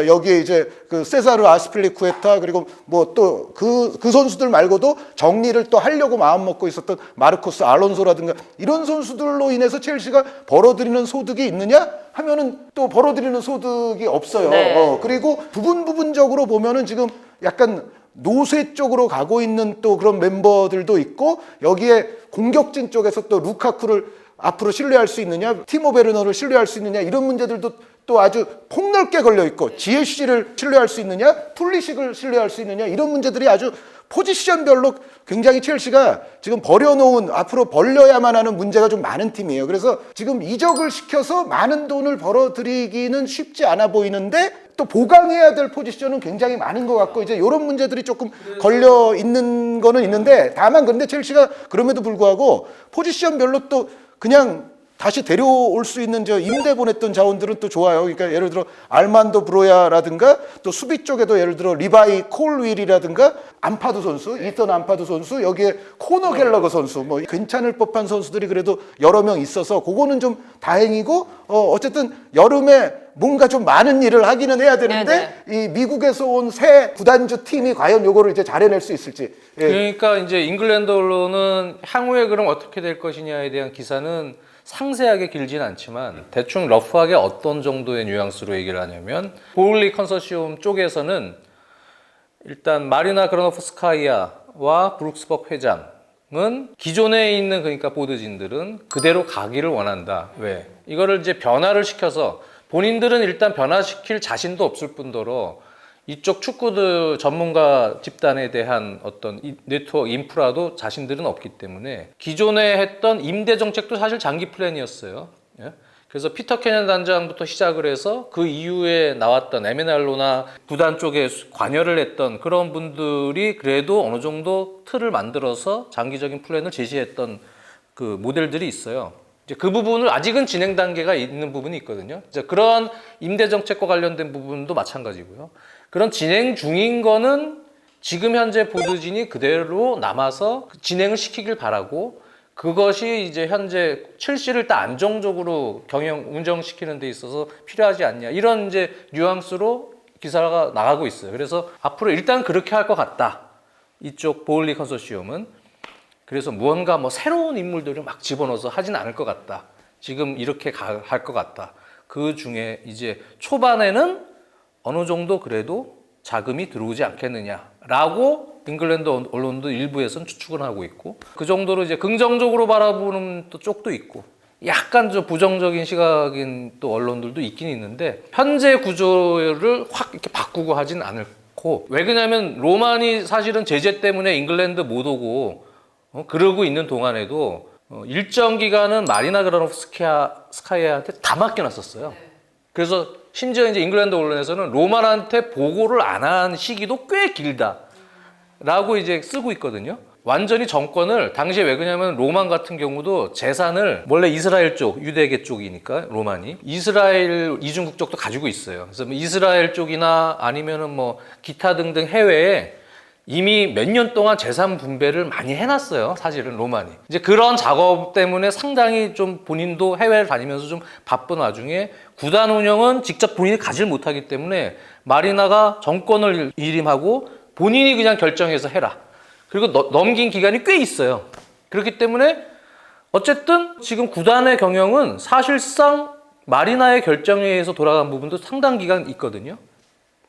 여기에 이제 그 세사르 아스필리쿠에타, 그리고 뭐 또 그 선수들 말고도 정리를 또 하려고 마음 먹고 있었던 마르코스 알론소라든가 이런 선수들로 인해서 첼시가 벌어들이는 소득이 있느냐 하면은 또 벌어들이는 소득이 없어요. 네. 그리고 부분적으로 보면은 지금 약간 노쇠 쪽으로 가고 있는 또 그런 멤버들도 있고, 여기에 공격진 쪽에서 또 루카쿠를 앞으로 신뢰할 수 있느냐, 티모 베르너를 신뢰할 수 있느냐, 이런 문제들도 또 아주 폭넓게 걸려 있고, 지에쉬를 신뢰할 수 있느냐, 풀리식을 신뢰할 수 있느냐, 이런 문제들이 아주 포지션별로 굉장히 첼시가 지금 버려놓은, 앞으로 벌려야만 하는 문제가 좀 많은 팀이에요. 그래서 지금 이적을 시켜서 많은 돈을 벌어들이기는 쉽지 않아 보이는데, 또 보강해야 될 포지션은 굉장히 많은 것 같고, 이제 이런 문제들이 조금 걸려 있는 거는 있는데, 다만 근데 첼시가 그럼에도 불구하고 포지션별로 또 그냥 다시 데려올 수 있는 저 임대 보냈던 자원들은 또 좋아요. 그러니까 예를 들어 알만도 브로야라든가, 또 수비 쪽에도 예를 들어 리바이 콜윌이라든가, 암파두 선수, 이선 암파두 선수, 여기에 코너 갤러거 선수, 뭐 괜찮을 법한 선수들이 그래도 여러 명 있어서 그거는 좀 다행이고, 어쨌든 여름에 뭔가 좀 많은 일을 하기는 해야 되는데, 이 미국에서 온 새 구단주 팀이 과연 요거를 이제 잘해낼 수 있을지. 예. 그러니까 이제 잉글랜드 언론은 향후에 그럼 어떻게 될 것이냐에 대한 기사는 상세하게 길진 않지만 대충 러프하게 어떤 정도의 뉘앙스로 얘기를 하냐면, 보울리 컨소시엄 쪽에서는 일단 마리나 그라노프스카이아와 브룩스버그 회장은 기존에 있는, 그러니까 보드진들은 그대로 가기를 원한다. 왜? 이거를 이제 변화를 시켜서, 본인들은 일단 변화시킬 자신도 없을 뿐더러 이쪽 축구들 전문가 집단에 대한 어떤 네트워크 인프라도 자신들은 없기 때문에 기존에 했던 임대 정책도 사실 장기 플랜이었어요. 예? 그래서 피터 캐년 단장부터 시작을 해서 그 이후에 나왔던 에메날로나 구단 쪽에 관여를 했던 그런 분들이 그래도 어느 정도 틀을 만들어서 장기적인 플랜을 제시했던 그 모델들이 있어요. 이제 그 부분을 아직은 진행 단계가 있는 부분이 있거든요. 이제 그런 임대 정책과 관련된 부분도 마찬가지고요. 그런 진행 중인 거는 지금 현재 보드진이 그대로 남아서 진행을 시키길 바라고, 그것이 이제 현재 첼시를 일단 안정적으로 운영시키는 데 있어서 필요하지 않냐, 이런 이제 뉘앙스로 기사가 나가고 있어요. 그래서 앞으로 일단 그렇게 할 것 같다, 이쪽 보울리 컨소시엄은. 그래서 무언가 뭐 새로운 인물들을 막 집어넣어서 하진 않을 것 같다, 지금 이렇게 할 것 같다. 그 중에 이제 초반에는 어느 정도 그래도 자금이 들어오지 않겠느냐라고 잉글랜드 언론도 일부에서는 추측을 하고 있고, 그 정도로 이제 긍정적으고 바라보는 또 쪽도 있고, 약간 좀 부정적인 시각인 또 언론들도 있긴 있는데, 현재 구조를 확 이렇게 바꾸고 하진 않고, 왜 그러냐면 로만이 사실은 제재 때문에 잉글랜드 못 오고 그러고 있는 동안에도 일정 기간은 마리나 그라노프스카이아한테 다 맡겨놨었어요. 그래서 심지어 이제 잉글랜드 언론에서는 로만한테 보고를 안 한 시기도 꽤 길다라고 이제 쓰고 있거든요. 완전히 정권을 당시에, 왜 그러냐면 로만 같은 경우도 재산을 원래 이스라엘 쪽, 유대계 쪽이니까 로만이 이스라엘 이중 국적도 가지고 있어요. 그래서 뭐 이스라엘 쪽이나 아니면은 뭐 기타 등등 해외에 이미 몇 년 동안 재산 분배를 많이 해놨어요, 사실은 로만이. 이제 그런 작업 때문에 상당히 좀 본인도 해외를 다니면서 좀 바쁜 와중에 구단 운영은 직접 본인이 가질 못하기 때문에 마리나가 정권을 일임하고 본인이 그냥 결정해서 해라. 그리고 넘긴 기간이 꽤 있어요. 그렇기 때문에 어쨌든 지금 구단의 경영은 사실상 마리나의 결정에 의해서 돌아간 부분도 상당 기간 있거든요.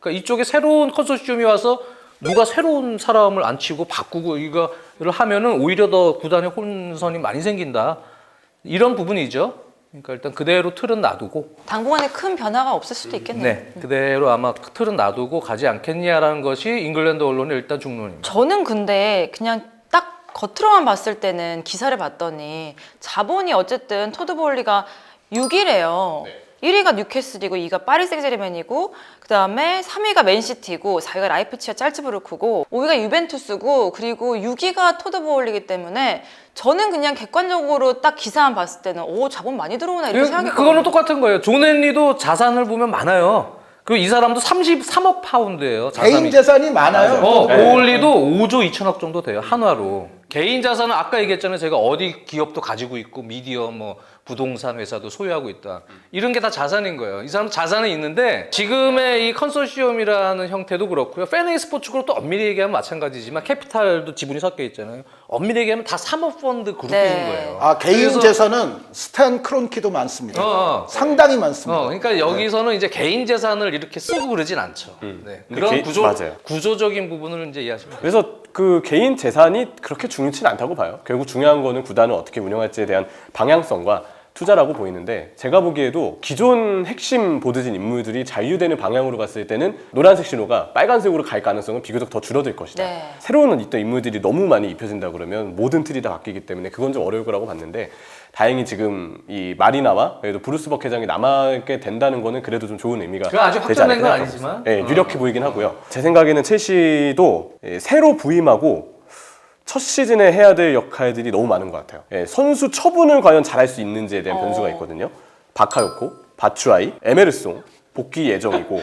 그러니까 이쪽에 새로운 컨소시엄이 와서 누가 새로운 사람을 앉히고 바꾸고 이거를 하면은 오히려 더 구단에 혼선이 많이 생긴다, 이런 부분이죠. 그러니까 일단 그대로 틀은 놔두고, 당분간에 큰 변화가 없을 수도 있겠네요. 네, 그대로 아마 틀은 놔두고 가지 않겠냐라는 것이 잉글랜드 언론의 일단 중론입니다. 저는 근데 그냥 딱 겉으로만 봤을 때는 기사를 봤더니 자본이 어쨌든 토드 보울리가 6위래요. 1위가 뉴캐슬이고 2위가 파리 생제르맹이고, 그 다음에 3위가 맨시티고 4위가 라이프치히와 짤츠부르크고 5위가 유벤투스고, 그리고 6위가 토드 보울리기 때문에 저는 그냥 객관적으로 딱 기사만 봤을 때는 오, 자본 많이 들어오나 이렇게 생각했거든요. 그거는 똑같은 거예요. 존 헨리도 자산을 보면 많아요. 그리고 이 사람도 33억 파운드예요. 개인 재산이 많아요. 고올리도 5조 2천억 정도 돼요. 한화로. 개인 자산은 아까 얘기했잖아요. 제가 어디 기업도 가지고 있고 미디어 뭐 부동산 회사도 소유하고 있다. 이런 게 다 자산인 거예요. 이 사람 자산은 있는데 지금의 이 컨소시엄이라는 형태도 그렇고요. 팬에이 스포츠그룹 또 엄밀히 얘기하면 마찬가지지만 캐피탈도 지분이 섞여 있잖아요. 엄밀히 얘기하면 다 사모펀드 그룹인 네. 거예요. 아, 개인 그래서 재산은 스탠 크론키도 많습니다. 상당히 많습니다. 그러니까 여기서는 이제 개인 재산을 이렇게 쓰고 그러진 않죠. 네. 근데 그런 맞아요. 구조적인 부분을 이제 이해하시면 돼요. 그래서 그 개인 재산이 그렇게 중요치는 않다고 봐요. 결국 중요한 거는 구단을 어떻게 운영할지에 대한 방향성과 투자라고 보이는데 제가 보기에도 기존 핵심 보드진 인물들이 잔류되는 방향으로 갔을 때는 노란색 신호가 빨간색으로 갈 가능성은 비교적 더 줄어들 것이다. 네. 새로운 있던 인물들이 너무 많이 입혀진다 그러면 모든 틀이 다 바뀌기 때문에 그건 좀 어려울 거라고 봤는데 다행히 지금 이 마리나와 그래도 브루스 벅 회장이 남아게 된다는 거는 그래도 좀 좋은 의미가 그건 아직 되지 확정된 건 않을까 아니지만. 네, 유력해 보이긴 하고요. 제 생각에는 첼시도 새로 부임하고 첫 시즌에 해야 될 역할들이 너무 많은 것 같아요. 선수 처분을 과연 잘할 수 있는지에 대한 변수가 있거든요. 바카요코, 바추아이, 에메르송 복귀 예정이고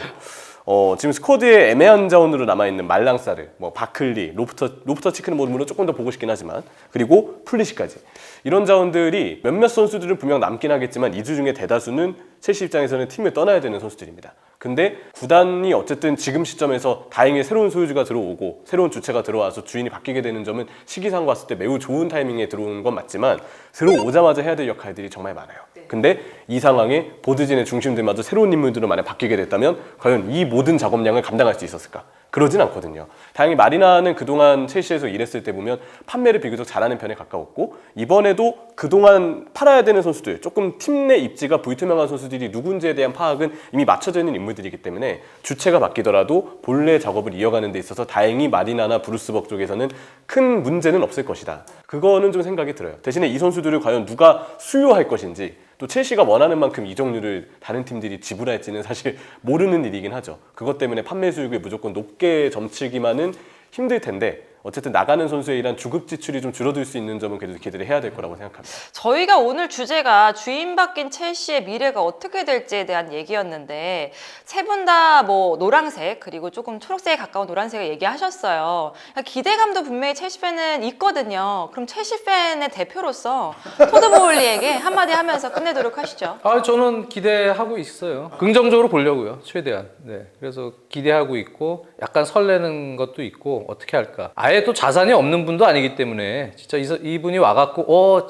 지금 스쿼드에 애매한 자원으로 남아있는 말랑사르, 뭐 바클리, 로프터 치크는 물론 조금 더 보고 싶긴 하지만 그리고 풀리시까지 이런 자원들이 몇몇 선수들은 분명 남긴 하겠지만 이주 중에 대다수는 첼시 입장에서는 팀을 떠나야 되는 선수들입니다. 근데 구단이 어쨌든 지금 시점에서 다행히 새로운 소유주가 들어오고 새로운 주체가 들어와서 주인이 바뀌게 되는 점은 시기상 봤을 때 매우 좋은 타이밍에 들어오는 건 맞지만 들어오자마자 해야 될 역할들이 정말 많아요. 근데 이 상황에 보드진의 중심들마저 새로운 인물들로 만약 바뀌게 됐다면 과연 이 모든 작업량을 감당할 수 있었을까? 그러진 않거든요. 다행히 마리나는 그동안 첼시에서 일했을 때 보면 판매를 비교적 잘하는 편에 가까웠고 이번에도 그동안 팔아야 되는 선수들 조금 팀 내 입지가 불투명한 선수들이 누군지에 대한 파악은 이미 맞춰져 있는 인물들이기 때문에 주체가 바뀌더라도 본래 작업을 이어가는 데 있어서 다행히 마리나나 브루스 벅 쪽에서는 큰 문제는 없을 것이다. 그거는 좀 생각이 들어요. 대신에 이 선수들을 과연 누가 수요할 것인지 또 첼시가 원하는 만큼 이적료를 다른 팀들이 지불할지는 사실 모르는 일이긴 하죠. 그것 때문에 판매 수익을 무조건 높게 점치기만은 힘들 텐데 어쨌든 나가는 선수에 의한 주급 지출이 좀 줄어들 수 있는 점은 그래도 기대를 해야 될 거라고 생각합니다. 저희가 오늘 주제가 주인 바뀐 첼시의 미래가 어떻게 될지에 대한 얘기였는데 세 분 다 뭐 노란색 그리고 조금 초록색에 가까운 노란색을 얘기하셨어요. 기대감도 분명히 첼시 팬은 있거든요. 그럼 첼시 팬의 대표로서 토드 보울리에게 한마디 하면서 끝내도록 하시죠. 저는 기대하고 있어요. 긍정적으로 보려고요, 최대한. 네, 그래서 기대하고 있고 약간 설레는 것도 있고 어떻게 할까. 아예 또 자산이 없는 분도 아니기 때문에 진짜 이분이 와갖고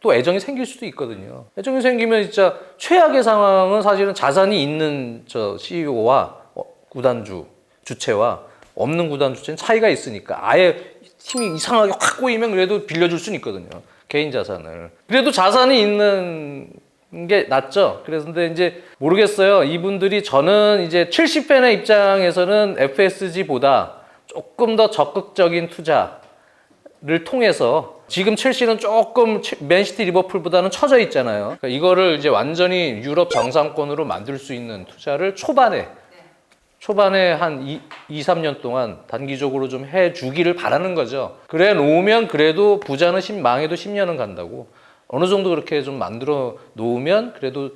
또 애정이 생길 수도 있거든요. 애정이 생기면 진짜 최악의 상황은 사실은 자산이 있는 저 CEO와 구단주 주체와 없는 구단 주체는 차이가 있으니까 아예 팀이 이상하게 확 꼬이면 그래도 빌려줄 수는 있거든요. 개인 자산을. 그래도 자산이 있는 게 낫죠. 그래서 근데 이제 모르겠어요. 이분들이 저는 이제 첼시 팬의 입장에서는 FSG보다 조금 더 적극적인 투자를 통해서 지금 첼시는 조금 맨시티 리버풀보다는 처져 있잖아요. 그러니까 이거를 이제 완전히 유럽 정상권으로 만들 수 있는 투자를 초반에 한 2-3년 동안 단기적으로 좀 해주기를 바라는 거죠. 그래 놓으면 그래도 부자는 망해도 10년은 간다고. 어느 정도 그렇게 좀 만들어 놓으면 그래도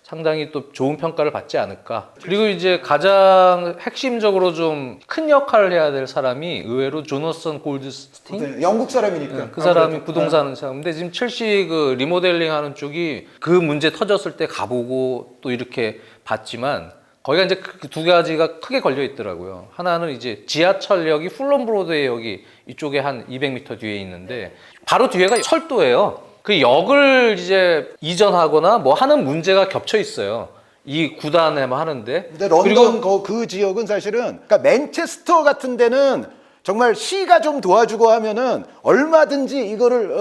상당히 또 좋은 평가를 받지 않을까. 그리고 이제 가장 핵심적으로 좀 큰 역할을 해야 될 사람이 의외로 조너선 골드스틴? 네, 영국 사람이니까. 네, 그 사람이 부동산 사람인데 지금 첼시 그 리모델링 하는 쪽이 그 문제 터졌을 때 가보고 또 이렇게 봤지만 거기가 이제 그 두 가지가 크게 걸려 있더라고요. 하나는 이제 지하철역이 풀럼 브로드웨이역이 이쪽에 한 200m 뒤에 있는데 바로 뒤에가 철도예요. 그 역을 이제 이전하거나 뭐 하는 문제가 겹쳐 있어요. 이 구단에만 하는데. 근데 런던 그 지역은 사실은 그러니까 맨체스터 같은 데는 정말 시가 좀 도와주고 하면은 얼마든지 이거를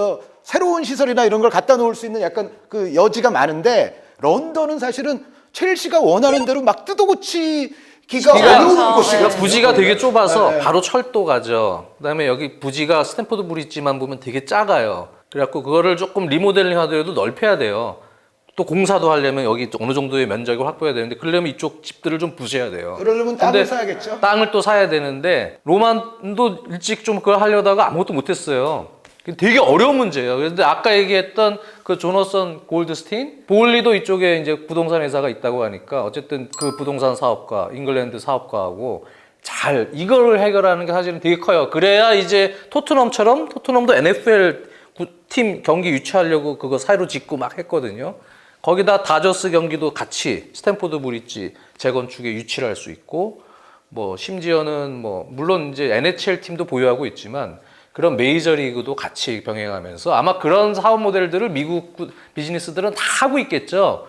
새로운 시설이나 이런 걸 갖다 놓을 수 있는 약간 그 여지가 많은데 런던은 사실은 첼시가 원하는 대로 막 뜯어고치기가 어려운 곳이에요. 부지가 되게 좁아서 바로 철도 가죠. 그다음에 여기 부지가 스탠포드 브릿지만 보면 되게 작아요. 그래갖고 그거를 조금 리모델링 하더라도 넓혀야 돼요. 또 공사도 하려면 여기 어느 정도의 면적을 확보해야 되는데 그러려면 이쪽 집들을 좀 부셔야 돼요. 그러려면 땅을 사야겠죠. 땅을 또 사야 되는데 로만도 일찍 좀 그걸 하려다가 아무것도 못했어요. 되게 어려운 문제예요. 그런데 아까 얘기했던 그 조너선 골드스틴, 볼리도 이쪽에 이제 부동산 회사가 있다고 하니까 어쨌든 그 부동산 사업가, 잉글랜드 사업가하고 잘 이걸 해결하는 게 사실은 되게 커요. 그래야 이제 토트넘도 NFL 팀 경기 유치하려고 그거 사이로 짓고 막 했거든요. 거기다 다저스 경기도 같이 스탠포드 브릿지 재건축에 유치를 할 수 있고, 뭐 심지어는 뭐 물론 이제 NHL 팀도 보유하고 있지만 그런 메이저리그도 같이 병행하면서 아마 그런 사업 모델들을 미국 비즈니스들은 다 하고 있겠죠.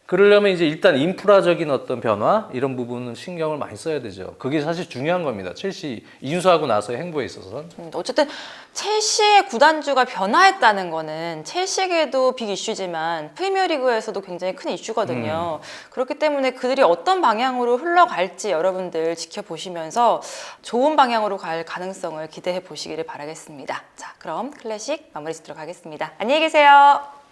그러려면 이제 일단 인프라적인 어떤 변화 이런 부분은 신경을 많이 써야 되죠. 그게 사실 중요한 겁니다. 첼시 인수하고 나서의 행보에 있어서는. 어쨌든 첼시의 구단주가 변화했다는 거는 첼시에게도 빅 이슈지만 프리미어리그에서도 굉장히 큰 이슈거든요. 그렇기 때문에 그들이 어떤 방향으로 흘러갈지 여러분들 지켜보시면서 좋은 방향으로 갈 가능성을 기대해 보시기를 바라겠습니다. 자, 그럼 클래식 마무리 짓도록 하겠습니다. 안녕히 계세요.